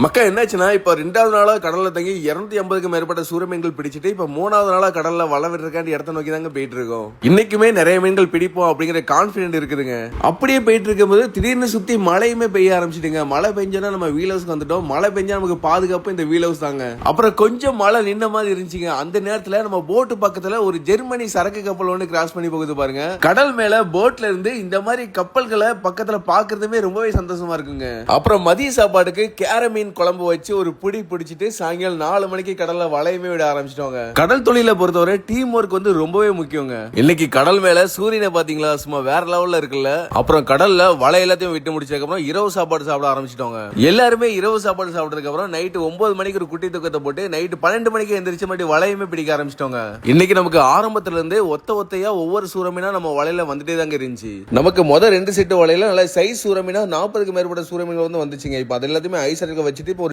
மக்கா என்னாச்சுன்னா இப்ப 2வது நாளா கடல்ல தங்கி 250க்கு மேற்பட்ட சூர மீன்கள் பிடிச்சிட்டு இப்ப 3வது நாளா கடல்ல வலை விடுறதுக்காண்டி இடத்த நோக்கி தாங்க போயிட்டு இருக்கோம். இன்னைக்குமே நிறைய மீன்கள் பிடிப்போம் அப்படிங்கிற கான்பிடென்ட் இருக்குதுங்க. அப்படியே போயிட்டு இருக்கும்போது திடீர்னு சுத்தி மழையுமே பெய்ய ஆரம்பிச்சிட்டுங்க. மழை பெஞ்சோன்னா நம்ம வீல் ஹவுஸ்க்கு வந்துட்டோம். மழை பெஞ்சா நமக்கு பாதுகாப்பு இந்த வீல் ஹவுஸ் தாங்க. அப்புறம் கொஞ்சம் மழை நின்ன மாதிரி இருந்துச்சுங்க. அந்த நேரத்துல நம்ம போட்டு பக்கத்துல ஒரு ஜெர்மனி சரக்கு கப்பல் ஒன்று கிராஸ் பண்ணி போகுது பாருங்க. கடல் மேல போட்ல இருந்து இந்த மாதிரி கப்பல்களை பக்கத்துல பாக்குறதுமே ரொம்பவே சந்தோஷமா இருக்குங்க. அப்புறம் மதிய சாப்பாடுக்கு கேர மீன் குழம்பு வச்சு ஒரு பிடி பிடிச்சிட்டு சாயங்காலம் 4 மணிக்கு கடல்ல வலையுமே விட ஆரம்பிச்சிட்டோங்க. கடல் தொழில பொறுத்தவரை டீம் ஒர்க் வந்து ரொம்பவே முக்கியங்க. இன்னைக்கு கடல் மேல சூரியனை பாத்தீங்களா, சும்மா வேற லெவல்ல இருக்குல்ல. அப்புறம் கடல்ல வலை எல்லாத்தையும் விட்டு முடிச்சதுக்கு அப்புறம் இரவு சாப்பாடு சாப்பிட ஆரம்பிச்சிட்டோங்க. எல்லாருமே இரவு சாப்பாடு சாப்பிட்டதுக்கு அப்புறம் நைட்டு 9 மணிக்கு ஒரு குட்டி தூக்கத்தை போட்டு நைட்டு 12 மணிக்கு எந்திரிச்ச மாதிரி வலையுமே பிடிக்க ஆரம்பிச்சிட்டோங்க. இன்னைக்கு நமக்கு ஆரம்பத்துல இருந்து ஒத்தையா ஒவ்வொரு சூரமீனா நம்ம வலையில வந்துட்டே தாங்க இருந்துச்சு. நமக்கு முதல் 2 செட்டு வலையில நல்ல சைஸ் சூரமீனா 40க்கு மேற்பட்ட சூரமீன்கள் வந்து வந்துச்சுங்க. இப்ப அது எல்லாத்தையுமே ஐஸ் வச்சுட்டு இப்போ